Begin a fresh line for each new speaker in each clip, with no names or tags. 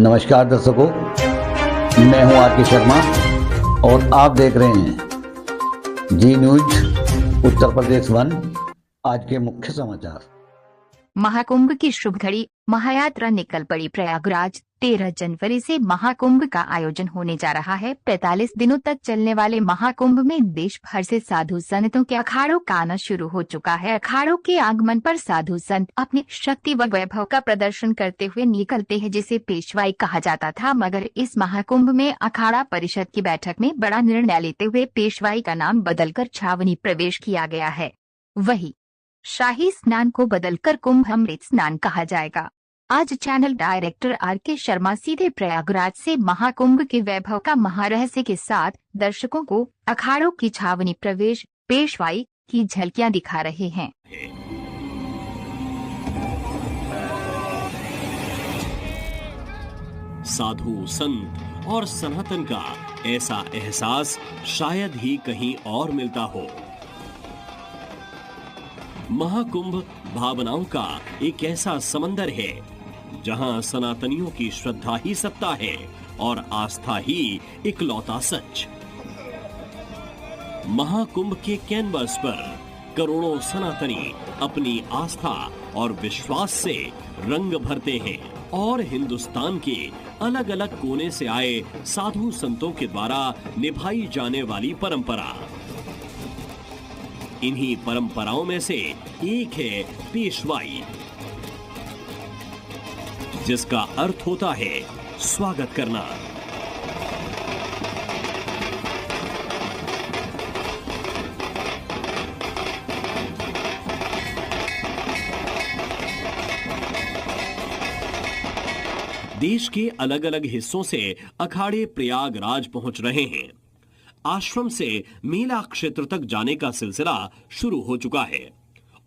नमस्कार दर्शकों, मैं हूं आर के शर्मा और आप देख रहे हैं जी न्यूज उत्तर प्रदेश 1। आज के मुख्य समाचार।
महाकुंभ की शुभ घड़ी, महायात्रा निकल पड़ी प्रयागराज। 13 जनवरी से महाकुंभ का आयोजन होने जा रहा है। 45 दिनों तक चलने वाले महाकुंभ में देश भर से साधु संतों के अखाड़ों का आना शुरू हो चुका है। अखाड़ों के आगमन पर साधु संत अपनी शक्ति व वैभव का प्रदर्शन करते हुए निकलते हैं, जिसे पेशवाई कहा जाता था। मगर इस महाकुंभ में अखाड़ा परिषद की बैठक में बड़ा निर्णय लेते हुए पेशवाई का नाम बदलकर छावनी प्रवेश किया गया है। वही शाही स्नान को बदलकर कुंभ अमृत स्नान कहा जाएगा। आज चैनल डायरेक्टर आर के शर्मा सीधे प्रयागराज से महाकुंभ के वैभव का महारहस्य के साथ दर्शकों को अखाड़ों की छावनी प्रवेश पेशवाई की झलकियां दिखा रहे हैं।
साधु संत और सनातन का ऐसा एहसास शायद ही कहीं और मिलता हो। महाकुंभ भावनाओं का एक ऐसा समंदर है जहां सनातनियों की श्रद्धा ही सत्ता है और आस्था ही इकलौता सच। महाकुंभ के कैनवस पर करोड़ों सनातनी अपनी आस्था और विश्वास से रंग भरते हैं और हिंदुस्तान के अलग अलग कोने से आए साधु संतों के द्वारा निभाई जाने वाली परंपरा। इन्हीं परंपराओं में से एक है पेशवाई, जिसका अर्थ होता है स्वागत करना। देश के अलग अलग हिस्सों से अखाड़े प्रयागराज पहुंच रहे हैं। आश्रम से मेला क्षेत्र तक जाने का सिलसिला शुरू हो चुका है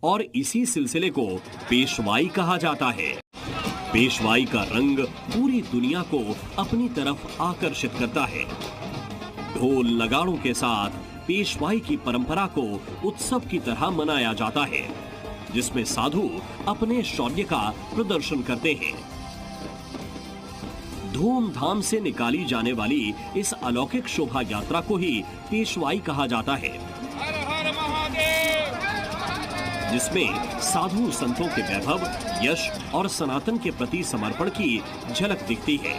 और इसी सिलसिले को पेशवाई कहा जाता है। पेशवाई का रंग पूरी दुनिया को अपनी तरफ आकर्षित करता है। ढोल नगाड़ों के साथ पेशवाई की परंपरा को उत्सव की तरह मनाया जाता है, जिसमें साधु अपने शौर्य का प्रदर्शन करते हैं। धूमधाम से निकाली जाने वाली इस अलौकिक शोभा यात्रा को ही पेशवाई कहा जाता है, जिसमें साधु संतों के वैभव, यश और सनातन के प्रति समर्पण की झलक दिखती है।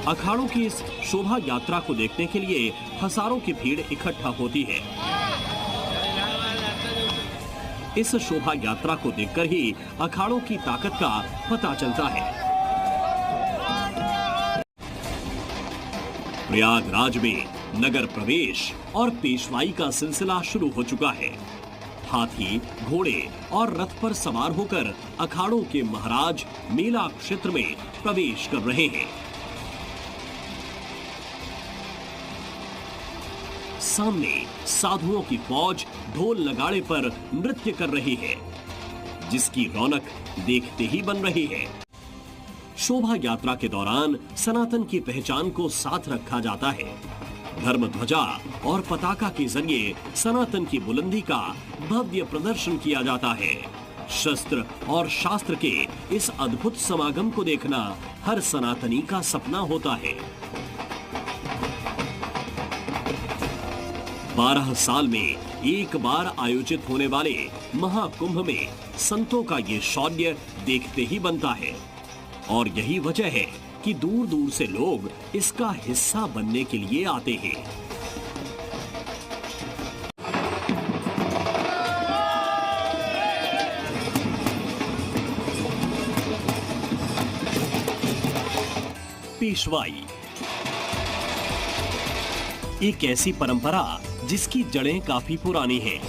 अखाड़ों की इस शोभा यात्रा को देखने के लिए हजारों की भीड़ इकट्ठा होती है। इस शोभा यात्रा को देखकर ही अखाड़ों की ताकत का पता चलता है। प्रयागराज में नगर प्रवेश और पेशवाई का सिलसिला शुरू हो चुका है। हाथी, घोड़े और रथ पर सवार होकर अखाड़ों के महाराज मेला क्षेत्र में प्रवेश कर रहे हैं। सामने साधुओं की फौज ढोल नगाड़े पर नृत्य कर रही है, जिसकी रौनक देखते ही बन रही है। शोभा यात्रा के दौरान सनातन की पहचान को साथ रखा जाता है। धर्म ध्वजा और पताका के जरिए सनातन की बुलंदी का भव्य प्रदर्शन किया जाता है। शस्त्र और शास्त्र के इस अद्भुत समागम को देखना हर सनातनी का सपना होता है। 12 साल में एक बार आयोजित होने वाले महाकुंभ में संतों का ये शौर्य देखते ही बनता है और यही वजह है कि दूर दूर से लोग इसका हिस्सा बनने के लिए आते हैं। पेशवाई एक ऐसी परंपरा जिसकी जड़ें काफी पुरानी हैं।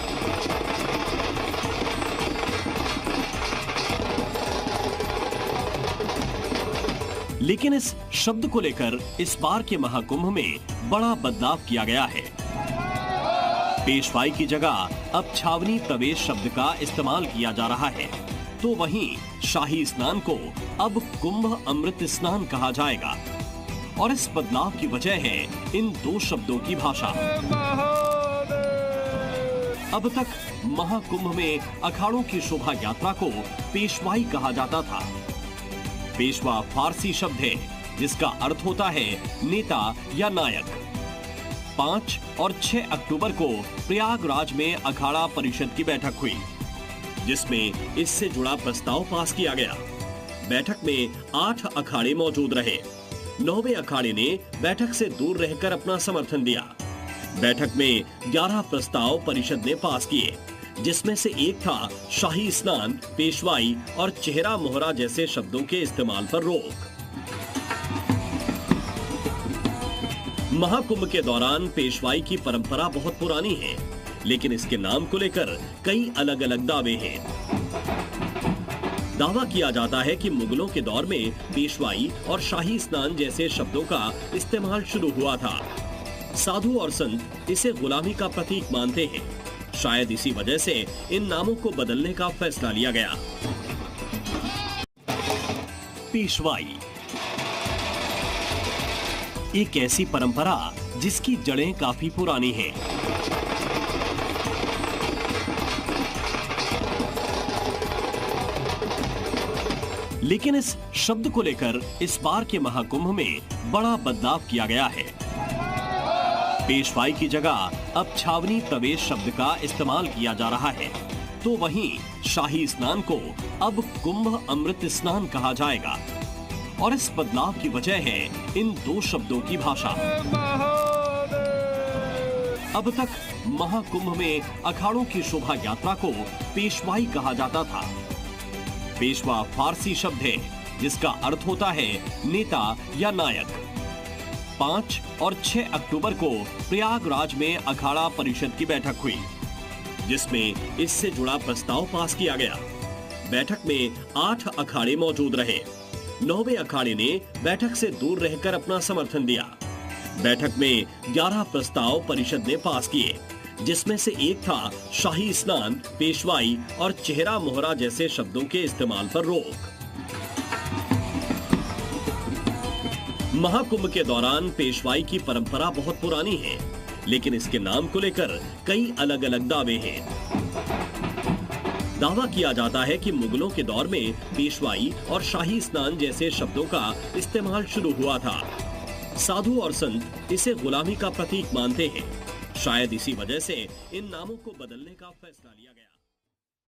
लेकिन इस शब्द को लेकर इस बार के महाकुंभ में बड़ा बदलाव किया गया है। पेशवाई की जगह अब छावनी प्रवेश शब्द का इस्तेमाल किया जा रहा है, तो वहीं शाही स्नान को अब कुंभ अमृत स्नान कहा जाएगा। और इस बदलाव की वजह है इन दो शब्दों की भाषा। अब तक महाकुंभ में अखाड़ों की शोभा यात्रा को पेशवाई कहा जाता था, पेशवा फारसी शब्द है जिसका अर्थ होता है नेता या नायक। 5 और 6 अक्टूबर को प्रयागराज में अखाड़ा परिषद की बैठक हुई, जिसमें इससे जुड़ा प्रस्ताव पास किया गया। बैठक में 8 अखाड़े मौजूद रहे। 9वें अखाड़े ने बैठक से दूर रहकर अपना समर्थन दिया। बैठक में 11 प्रस्ताव परिषद ने पास किए, जिसमें से एक था शाही स्नान, पेशवाई और चेहरा मोहरा जैसे शब्दों के इस्तेमाल पर रोक। महाकुंभ के दौरान पेशवाई की परंपरा बहुत पुरानी है, लेकिन इसके नाम को लेकर कई अलग अलग दावे हैं। दावा किया जाता है कि मुगलों के दौर में पेशवाई और शाही स्नान जैसे शब्दों का इस्तेमाल शुरू हुआ था। साधु और संत इसे गुलामी का प्रतीक मानते हैं। शायद इसी वजह से इन नामों को बदलने का फैसला लिया गया। पेशवाई एक ऐसी परंपरा जिसकी जड़ें काफी पुरानी हैं। लेकिन इस शब्द को लेकर इस बार के महाकुंभ में बड़ा बदलाव किया गया है। पेशवाई की जगह अब छावनी प्रवेश शब्द का इस्तेमाल किया जा रहा है, तो वहीं शाही स्नान को अब कुंभ अमृत स्नान कहा जाएगा। और इस बदलाव की वजह है इन 2 शब्दों की भाषा। अब तक महाकुंभ में अखाड़ों की शोभा यात्रा को पेशवाई कहा जाता था। पेशवा फारसी शब्द है जिसका अर्थ होता है नेता या नायक। 5 और 6 अक्टूबर को प्रयागराज में अखाड़ा परिषद की बैठक हुई, जिसमें इससे जुड़ा प्रस्ताव पास किया गया। बैठक में 8 अखाड़े मौजूद रहे। 9वें अखाड़े ने बैठक से दूर रहकर अपना समर्थन दिया। बैठक में 11 प्रस्ताव परिषद ने पास किए, जिसमें से एक था शाही स्नान, पेशवाई और चेहरा मोहरा जैसे शब्दों के इस्तेमाल पर रोक। महाकुंभ के दौरान पेशवाई की परंपरा बहुत पुरानी है, लेकिन इसके नाम को लेकर कई अलग अलग दावे हैं। दावा किया जाता है कि मुगलों के दौर में पेशवाई और शाही स्नान जैसे शब्दों का इस्तेमाल शुरू हुआ था। साधु और संत इसे गुलामी का प्रतीक मानते हैं। शायद इसी वजह से इन नामों को बदलने का फैसला लिया गया।